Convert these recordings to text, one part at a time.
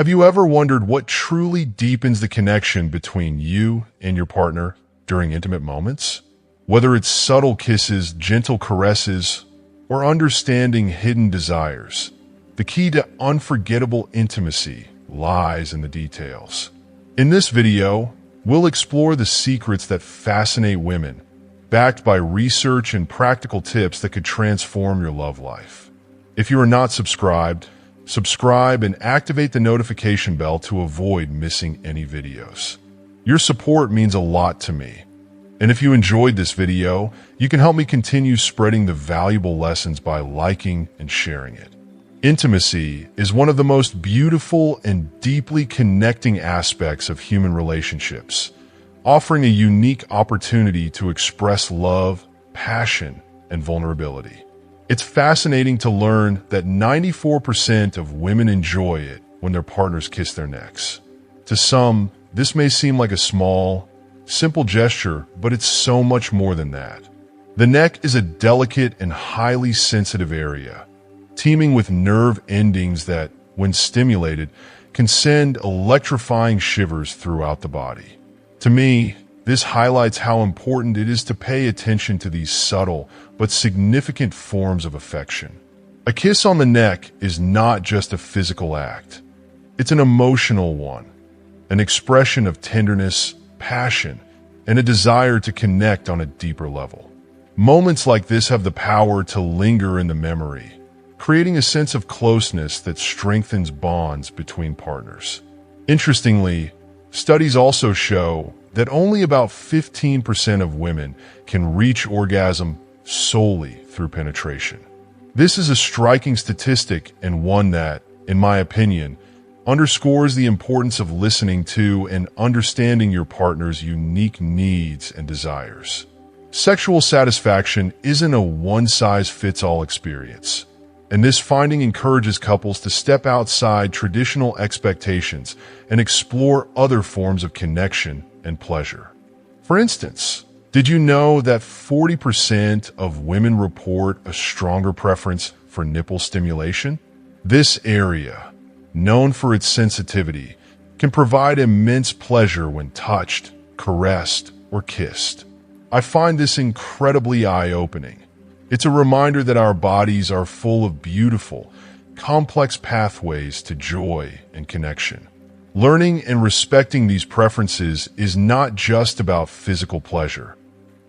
Have you ever wondered what truly deepens the connection between you and your partner during intimate moments? Whether it's subtle kisses, gentle caresses, or understanding hidden desires, the key to unforgettable intimacy lies in the details. In this video, we'll explore the secrets that fascinate women, backed by research and practical tips that could transform your love life. If you are not subscribed, subscribe and activate the notification bell to avoid missing any videos. Your support means a lot to me. And if you enjoyed this video, you can help me continue spreading the valuable lessons by liking and sharing it. Intimacy is one of the most beautiful and deeply connecting aspects of human relationships, offering a unique opportunity to express love, passion, and vulnerability. It's fascinating to learn that 94% of women enjoy it when their partners kiss their necks. To some, this may seem like a small, simple gesture, but it's so much more than that. The neck is a delicate and highly sensitive area, teeming with nerve endings that, when stimulated, can send electrifying shivers throughout the body. To me, this highlights how important it is to pay attention to these subtle but significant forms of affection. A kiss on the neck is not just a physical act. It's an emotional one, an expression of tenderness, passion, and a desire to connect on a deeper level. Moments like this have the power to linger in the memory, creating a sense of closeness that strengthens bonds between partners. Interestingly, studies also show that only about 15% of women can reach orgasm solely through penetration. This is a striking statistic and one that, in my opinion, underscores the importance of listening to and understanding your partner's unique needs and desires. Sexual satisfaction isn't a one-size-fits-all experience, and this finding encourages couples to step outside traditional expectations and explore other forms of connection and pleasure. For instance, did you know that 40% of women report a stronger preference for nipple stimulation? This area, known for its sensitivity, can provide immense pleasure when touched, caressed, or kissed. I find this incredibly eye-opening. It's a reminder that our bodies are full of beautiful, complex pathways to joy and connection. Learning and respecting these preferences is not just about physical pleasure.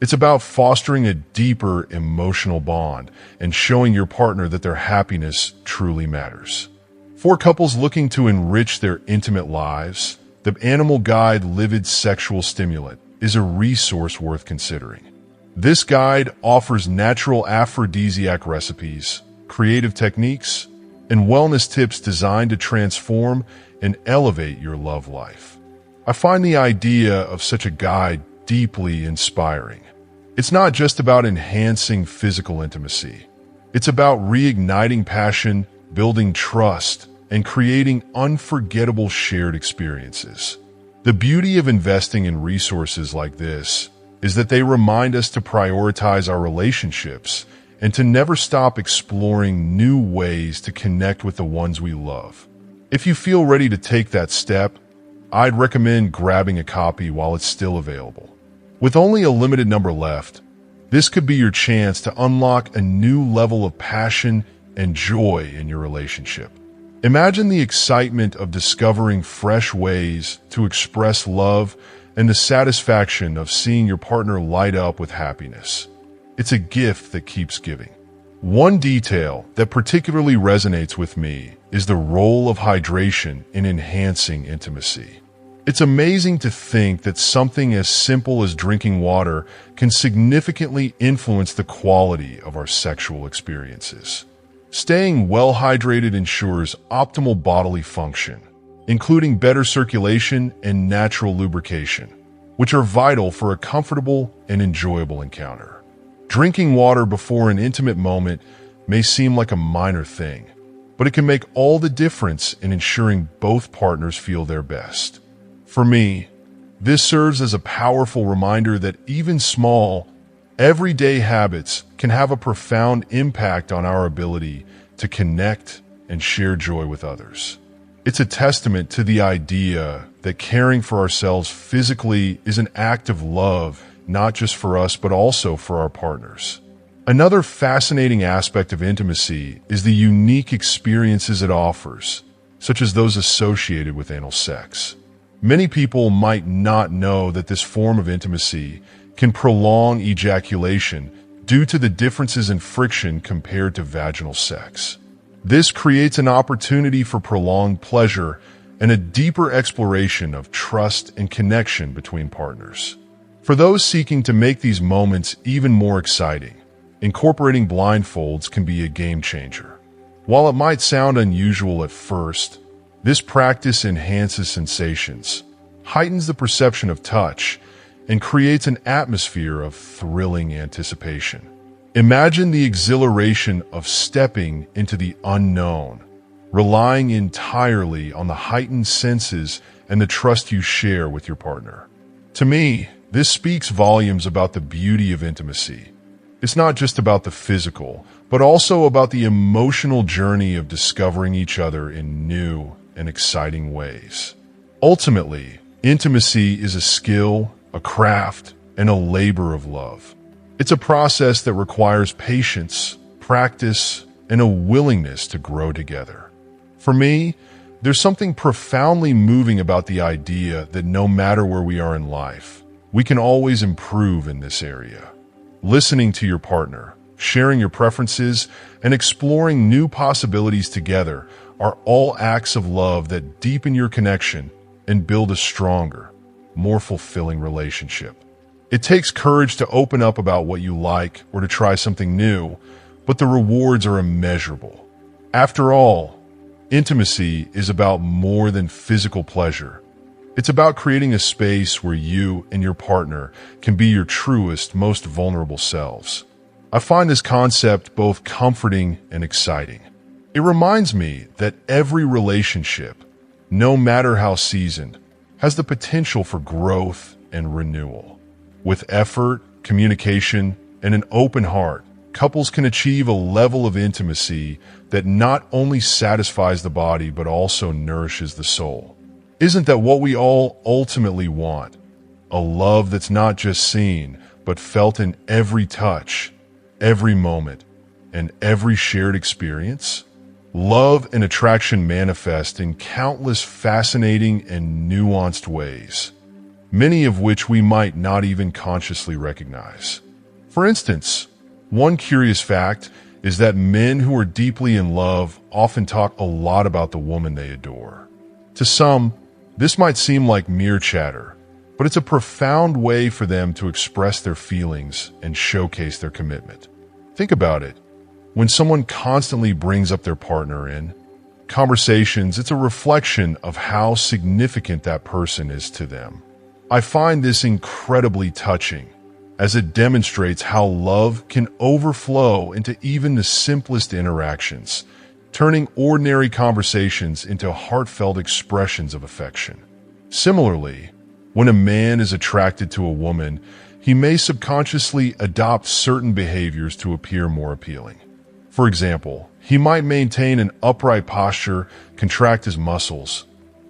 It's about fostering a deeper emotional bond and showing your partner that their happiness truly matters. For couples looking to enrich their intimate lives, the Animal Guide Livid Sexual Stimulant is a resource worth considering. This guide offers natural aphrodisiac recipes, creative techniques, and wellness tips designed to transform and elevate your love life. I find the idea of such a guide deeply inspiring. It's not just about enhancing physical intimacy. It's about reigniting passion, building trust, and creating unforgettable shared experiences. The beauty of investing in resources like this is that they remind us to prioritize our relationships and to never stop exploring new ways to connect with the ones we love. If you feel ready to take that step, I'd recommend grabbing a copy while it's still available. With only a limited number left, this could be your chance to unlock a new level of passion and joy in your relationship. Imagine the excitement of discovering fresh ways to express love and the satisfaction of seeing your partner light up with happiness. It's a gift that keeps giving. One detail that particularly resonates with me is the role of hydration in enhancing intimacy. It's amazing to think that something as simple as drinking water can significantly influence the quality of our sexual experiences. Staying well hydrated ensures optimal bodily function, including better circulation and natural lubrication, which are vital for a comfortable and enjoyable encounter. Drinking water before an intimate moment may seem like a minor thing, but it can make all the difference in ensuring both partners feel their best. For me, this serves as a powerful reminder that even small, everyday habits can have a profound impact on our ability to connect and share joy with others. It's a testament to the idea that caring for ourselves physically is an act of love, not just for us, but also for our partners. Another fascinating aspect of intimacy is the unique experiences it offers, such as those associated with anal sex. Many people might not know that this form of intimacy can prolong ejaculation due to the differences in friction compared to vaginal sex. This creates an opportunity for prolonged pleasure and a deeper exploration of trust and connection between partners. For those seeking to make these moments even more exciting, incorporating blindfolds can be a game changer. While it might sound unusual at first, this practice enhances sensations, heightens the perception of touch, and creates an atmosphere of thrilling anticipation. Imagine the exhilaration of stepping into the unknown, relying entirely on the heightened senses and the trust you share with your partner. To me, this speaks volumes about the beauty of intimacy. It's not just about the physical, but also about the emotional journey of discovering each other in new and exciting ways. Ultimately, intimacy is a skill, a craft, and a labor of love. It's a process that requires patience, practice, and a willingness to grow together. For me, there's something profoundly moving about the idea that no matter where we are in life, we can always improve in this area. Listening to your partner, sharing your preferences, and exploring new possibilities together are all acts of love that deepen your connection and build a stronger, more fulfilling relationship. It takes courage to open up about what you like or to try something new, but the rewards are immeasurable. After all, intimacy is about more than physical pleasure. It's about creating a space where you and your partner can be your truest, most vulnerable selves. I find this concept both comforting and exciting. It reminds me that every relationship, no matter how seasoned, has the potential for growth and renewal. With effort, communication, and an open heart, couples can achieve a level of intimacy that not only satisfies the body but also nourishes the soul. Isn't that what we all ultimately want? A love that's not just seen, but felt in every touch, every moment, and every shared experience? Love and attraction manifest in countless fascinating and nuanced ways, many of which we might not even consciously recognize. For instance, one curious fact is that men who are deeply in love often talk a lot about the woman they adore. To some, this might seem like mere chatter, but it's a profound way for them to express their feelings and showcase their commitment. Think about it. When someone constantly brings up their partner in conversations, it's a reflection of how significant that person is to them. I find this incredibly touching, as it demonstrates how love can overflow into even the simplest interactions, turning ordinary conversations into heartfelt expressions of affection. Similarly, when a man is attracted to a woman, he may subconsciously adopt certain behaviors to appear more appealing. For example, he might maintain an upright posture, contract his muscles,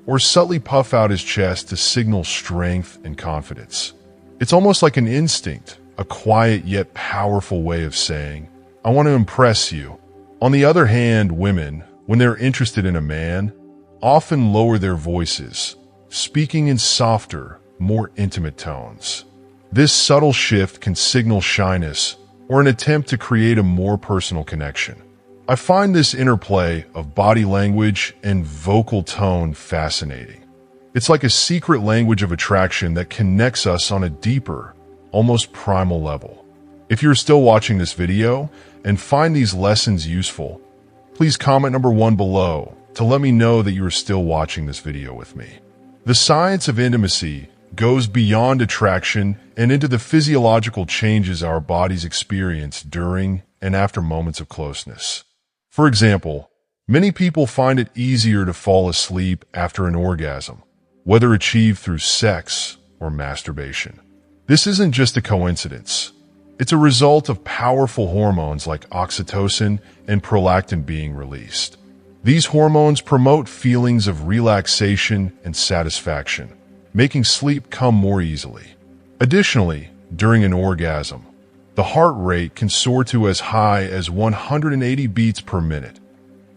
or subtly puff out his chest to signal strength and confidence. It's almost like an instinct, a quiet yet powerful way of saying, "I want to impress you." On the other hand, women, when they're interested in a man, often lower their voices, speaking in softer, more intimate tones. This subtle shift can signal shyness or an attempt to create a more personal connection. I find this interplay of body language and vocal tone fascinating. It's like a secret language of attraction that connects us on a deeper, almost primal level. If you're still watching this video and find these lessons useful, please comment number 1 below to let me know that you are still watching this video with me. The science of intimacy goes beyond attraction and into the physiological changes our bodies experience during and after moments of closeness. For example, many people find it easier to fall asleep after an orgasm, whether achieved through sex or masturbation. This isn't just a coincidence. It's a result of powerful hormones like oxytocin and prolactin being released. These hormones promote feelings of relaxation and satisfaction, making sleep come more easily. Additionally, during an orgasm, the heart rate can soar to as high as 180 beats per minute,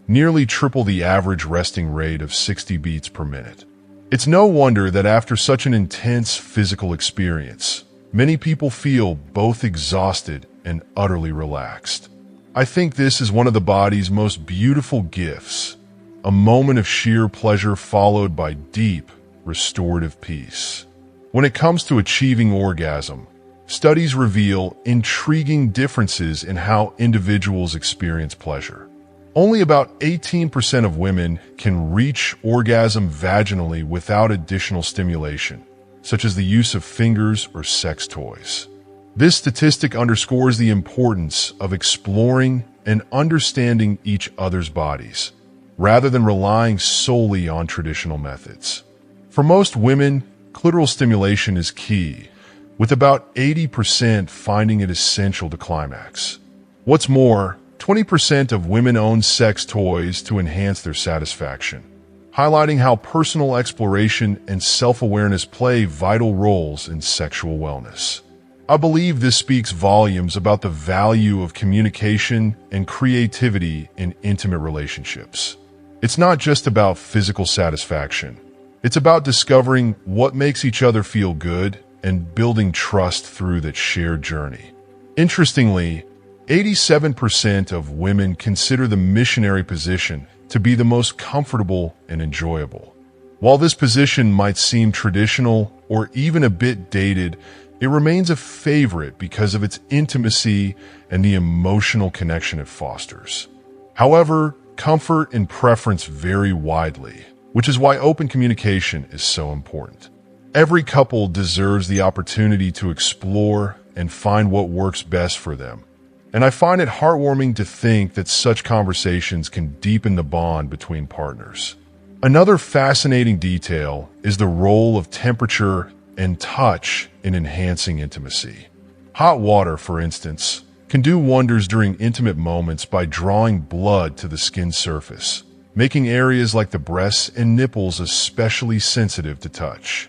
nearly triple the average resting rate of 60 beats per minute. It's no wonder that after such an intense physical experience, many people feel both exhausted and utterly relaxed. I think this is one of the body's most beautiful gifts, a moment of sheer pleasure followed by deep, restorative peace. When it comes to achieving orgasm, studies reveal intriguing differences in how individuals experience pleasure. Only about 18% of women can reach orgasm vaginally without additional stimulation, such as the use of fingers or sex toys. This statistic underscores the importance of exploring and understanding each other's bodies, rather than relying solely on traditional methods. For most women, clitoral stimulation is key, with about 80% finding it essential to climax. What's more, 20% of women own sex toys to enhance their satisfaction, highlighting how personal exploration and self-awareness play vital roles in sexual wellness. I believe this speaks volumes about the value of communication and creativity in intimate relationships. It's not just about physical satisfaction. It's about discovering what makes each other feel good and building trust through that shared journey. Interestingly, 87% of women consider the missionary position to be the most comfortable and enjoyable. While this position might seem traditional or even a bit dated, it remains a favorite because of its intimacy and the emotional connection it fosters. However, comfort and preference vary widely, which is why open communication is so important. Every couple deserves the opportunity to explore and find what works best for them. And I find it heartwarming to think that such conversations can deepen the bond between partners. Another fascinating detail is the role of temperature and touch in enhancing intimacy. Hot water, for instance, can do wonders during intimate moments by drawing blood to the skin surface, making areas like the breasts and nipples especially sensitive to touch.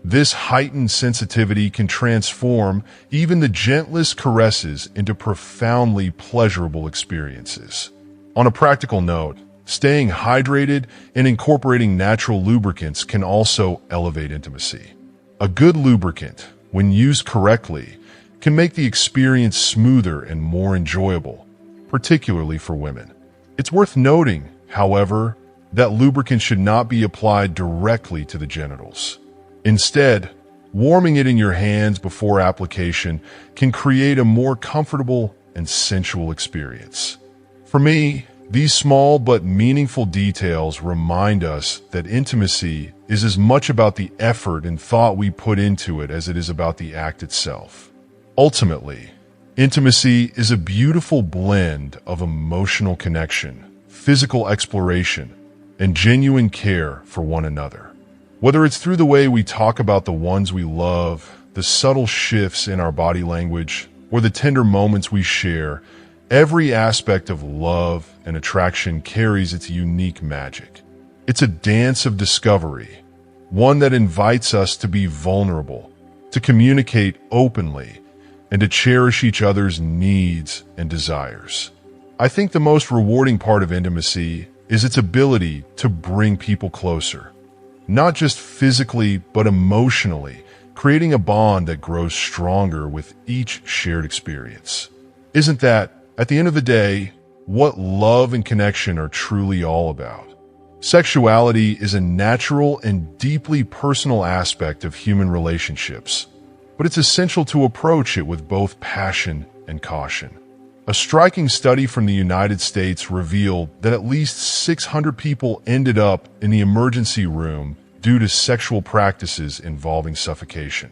This heightened sensitivity can transform even the gentlest caresses into profoundly pleasurable experiences. On a practical note, staying hydrated and incorporating natural lubricants can also elevate intimacy. A good lubricant, when used correctly, can make the experience smoother and more enjoyable, particularly for women. It's worth noting, however, that lubricant should not be applied directly to the genitals. Instead, warming it in your hands before application can create a more comfortable and sensual experience. For me, these small but meaningful details remind us that intimacy is as much about the effort and thought we put into it as it is about the act itself. Ultimately, intimacy is a beautiful blend of emotional connection, physical exploration, and genuine care for one another. Whether it's through the way we talk about the ones we love, the subtle shifts in our body language, or the tender moments we share, every aspect of love and attraction carries its unique magic. It's a dance of discovery, one that invites us to be vulnerable, to communicate openly, and to cherish each other's needs and desires. I think the most rewarding part of intimacy is its ability to bring people closer. Not just physically, but emotionally, creating a bond that grows stronger with each shared experience. Isn't that, at the end of the day, what love and connection are truly all about? Sexuality is a natural and deeply personal aspect of human relationships, but it's essential to approach it with both passion and caution. A striking study from the United States revealed that at least 600 people ended up in the emergency room due to sexual practices involving suffocation.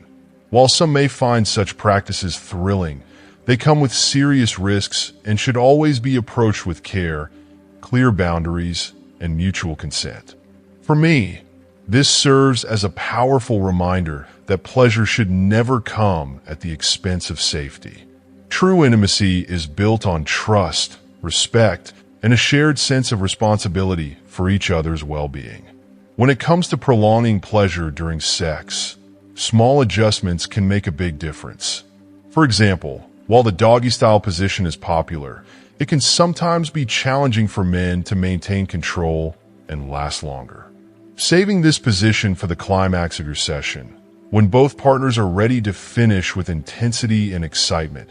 While some may find such practices thrilling, they come with serious risks and should always be approached with care, clear boundaries, and mutual consent. For me, this serves as a powerful reminder that pleasure should never come at the expense of safety. True intimacy is built on trust, respect, and a shared sense of responsibility for each other's well-being. When it comes to prolonging pleasure during sex, small adjustments can make a big difference. For example, while the doggy-style position is popular, it can sometimes be challenging for men to maintain control and last longer. Saving this position for the climax of your session, when both partners are ready to finish with intensity and excitement,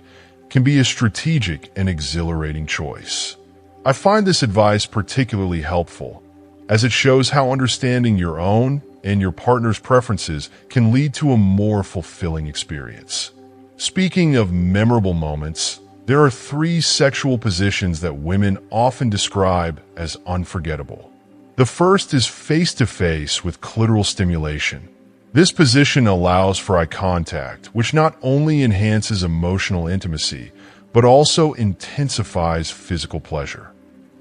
can be a strategic and exhilarating choice. I find this advice particularly helpful, as it shows how understanding your own and your partner's preferences can lead to a more fulfilling experience. Speaking of memorable moments, there are 3 sexual positions that women often describe as unforgettable. The first is face-to-face with clitoral stimulation. This position allows for eye contact, which not only enhances emotional intimacy, but also intensifies physical pleasure.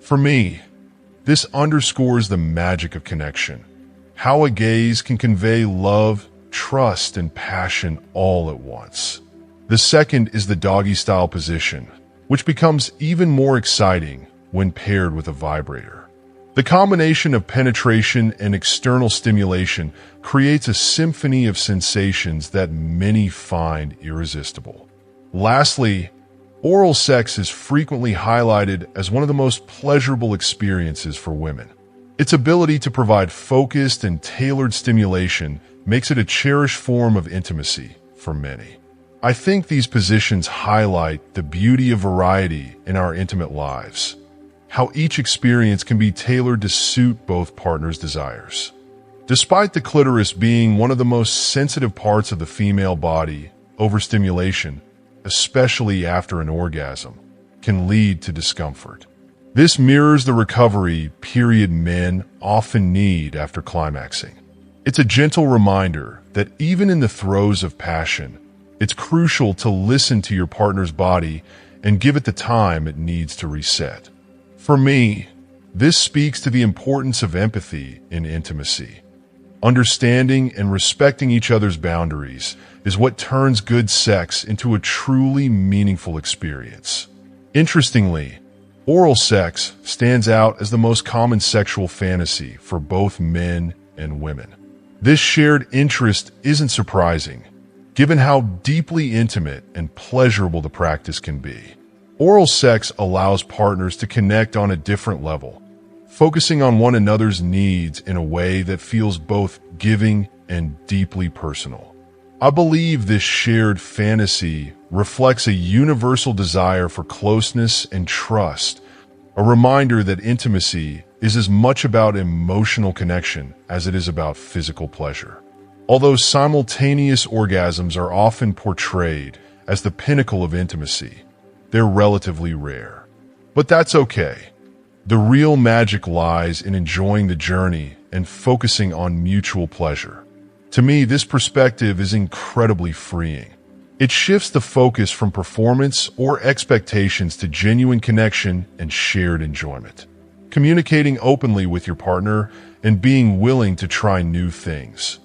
For me, this underscores the magic of connection, how a gaze can convey love, trust, and passion all at once. The second is the doggy-style position, which becomes even more exciting when paired with a vibrator. The combination of penetration and external stimulation creates a symphony of sensations that many find irresistible. Lastly, oral sex is frequently highlighted as one of the most pleasurable experiences for women. Its ability to provide focused and tailored stimulation makes it a cherished form of intimacy for many. I think these positions highlight the beauty of variety in our intimate lives, how each experience can be tailored to suit both partners' desires. Despite the clitoris being one of the most sensitive parts of the female body, overstimulation, especially after an orgasm, can lead to discomfort. This mirrors the recovery period men often need after climaxing. It's a gentle reminder that even in the throes of passion, it's crucial to listen to your partner's body and give it the time it needs to reset. For me, this speaks to the importance of empathy in intimacy. Understanding and respecting each other's boundaries is what turns good sex into a truly meaningful experience. Interestingly, oral sex stands out as the most common sexual fantasy for both men and women. This shared interest isn't surprising, given how deeply intimate and pleasurable the practice can be. Oral sex allows partners to connect on a different level, focusing on one another's needs in a way that feels both giving and deeply personal. I believe this shared fantasy reflects a universal desire for closeness and trust, a reminder that intimacy is as much about emotional connection as it is about physical pleasure. Although simultaneous orgasms are often portrayed as the pinnacle of intimacy, they're relatively rare. But that's okay. The real magic lies in enjoying the journey and focusing on mutual pleasure. To me, this perspective is incredibly freeing. It shifts the focus from performance or expectations to genuine connection and shared enjoyment. Communicating openly with your partner and being willing to try new things,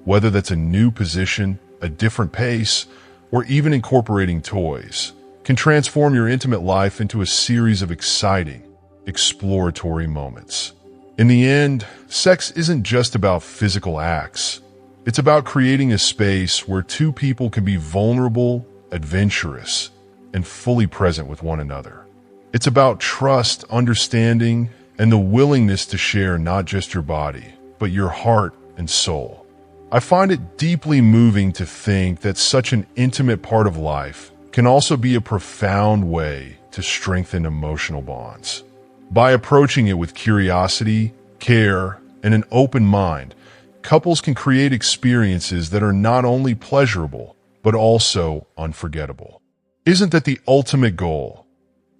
whether that's a new position, a different pace, or even incorporating toys, can transform your intimate life into a series of exciting, exploratory moments. In the end, sex isn't just about physical acts. It's about creating a space where two people can be vulnerable, adventurous, and fully present with one another. It's about trust, understanding, and the willingness to share not just your body, but your heart and soul. I find it deeply moving to think that such an intimate part of life can also be a profound way to strengthen emotional bonds. By approaching it with curiosity, care, and an open mind, couples can create experiences that are not only pleasurable, but also unforgettable. Isn't that the ultimate goal?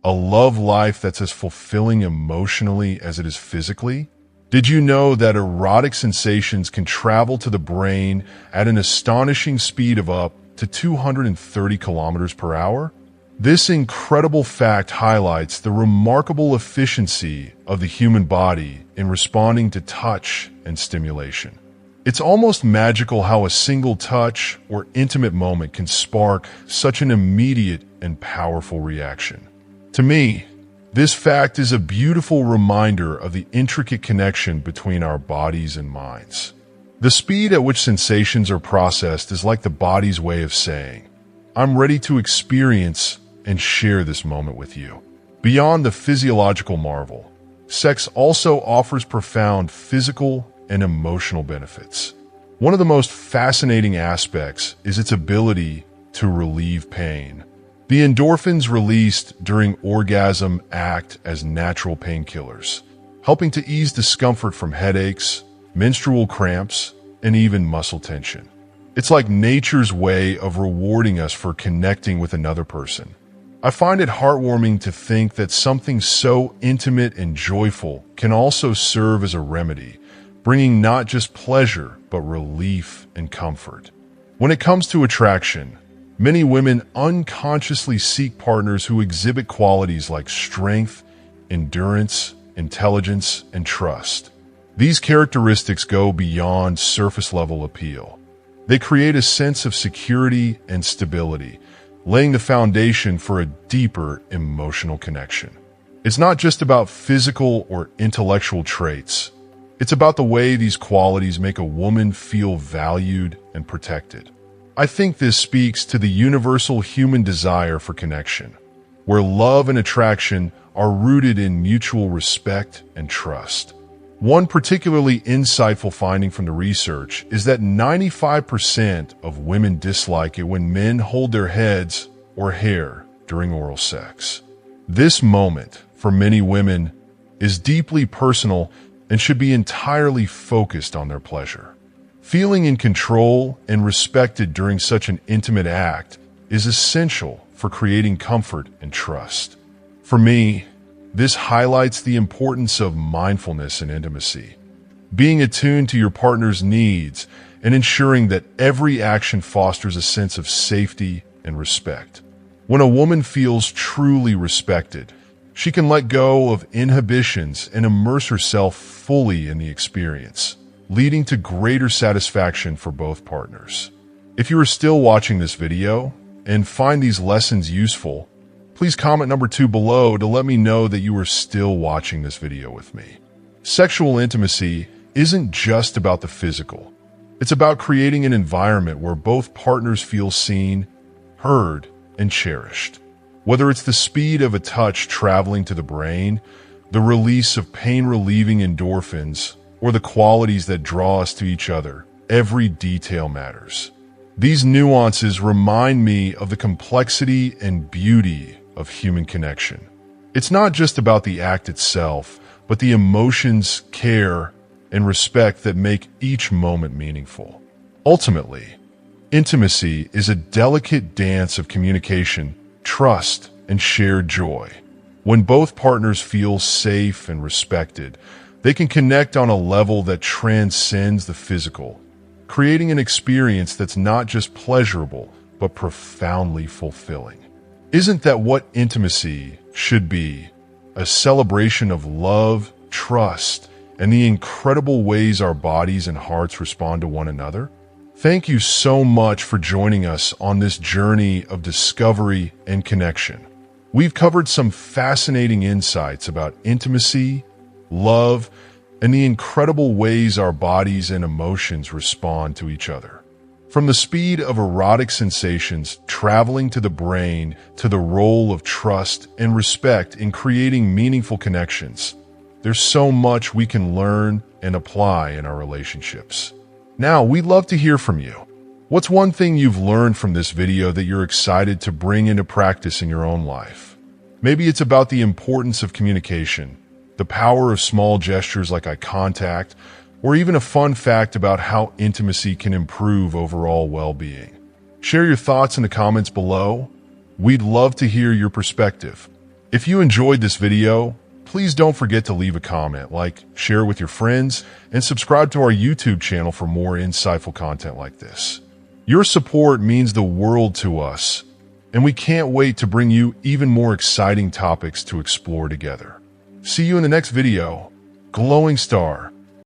A love life that's as fulfilling emotionally as it is physically? Did you know that erotic sensations can travel to the brain at an astonishing speed of up to 230 kilometers per hour? This incredible fact highlights the remarkable efficiency of the human body in responding to touch and stimulation. It's almost magical how a single touch or intimate moment can spark such an immediate and powerful reaction. To me, This fact is a beautiful reminder of the intricate connection between our bodies and minds. The speed at which sensations are processed is like the body's way of saying, I'm ready to experience and share this moment with you. Beyond the physiological marvel, sex also offers profound physical and emotional benefits. One of the most fascinating aspects is its ability to relieve pain. The endorphins released during orgasm act as natural painkillers, helping to ease discomfort from headaches, menstrual cramps, and even muscle tension. It's like nature's way of rewarding us for connecting with another person. I find it heartwarming to think that something so intimate and joyful can also serve as a remedy, bringing not just pleasure, but relief and comfort. When it comes to attraction, many women unconsciously seek partners who exhibit qualities like strength, endurance, intelligence, and trust. These characteristics go beyond surface-level appeal. They create a sense of security and stability, laying the foundation for a deeper emotional connection. It's not just about physical or intellectual traits. It's about the way these qualities make a woman feel valued and protected. I think this speaks to the universal human desire for connection, where love and attraction are rooted in mutual respect and trust. One particularly insightful finding from the research is that 95% of women dislike it when men hold their heads or hair during oral sex. This moment, for many women, is deeply personal and should be entirely focused on their pleasure. Feeling in control and respected during such an intimate act is essential for creating comfort and trust. For me, this highlights the importance of mindfulness and intimacy, being attuned to your partner's needs and ensuring that every action fosters a sense of safety and respect. When a woman feels truly respected, she can let go of inhibitions and immerse herself fully in the experience, leading to greater satisfaction for both partners. If you are still watching this video and find these lessons useful, please comment number 2 below to let me know that you are still watching this video with me. Sexual intimacy isn't just about the physical. It's about creating an environment where both partners feel seen, heard, and cherished. Whether it's the speed of a touch traveling to the brain, the release of pain-relieving endorphins, or the qualities that draw us to each other, every detail matters. These nuances remind me of the complexity and beauty of human connection. It's not just about the act itself, but the emotions, care, and respect that make each moment meaningful. Ultimately, intimacy is a delicate dance of communication, trust, and shared joy. When both partners feel safe and respected, they can connect on a level that transcends the physical, creating an experience that's not just pleasurable, but profoundly fulfilling. Isn't that what intimacy should be? A celebration of love, trust, and the incredible ways our bodies and hearts respond to one another? Thank you so much for joining us on this journey of discovery and connection. We've covered some fascinating insights about intimacy, love, and the incredible ways our bodies and emotions respond to each other. From the speed of erotic sensations traveling to the brain to the role of trust and respect in creating meaningful connections, there's so much we can learn and apply in our relationships. Now, we'd love to hear from you. What's one thing you've learned from this video that you're excited to bring into practice in your own life? Maybe it's about the importance of communication, the power of small gestures like eye contact, or even a fun fact about how intimacy can improve overall well-being. Share your thoughts in the comments below. We'd love to hear your perspective. If you enjoyed this video, please don't forget to leave a comment, share it with your friends, and subscribe to our YouTube channel for more insightful content like this. Your support means the world to us, and we can't wait to bring you even more exciting topics to explore together. See you in the next video. Glowing Star.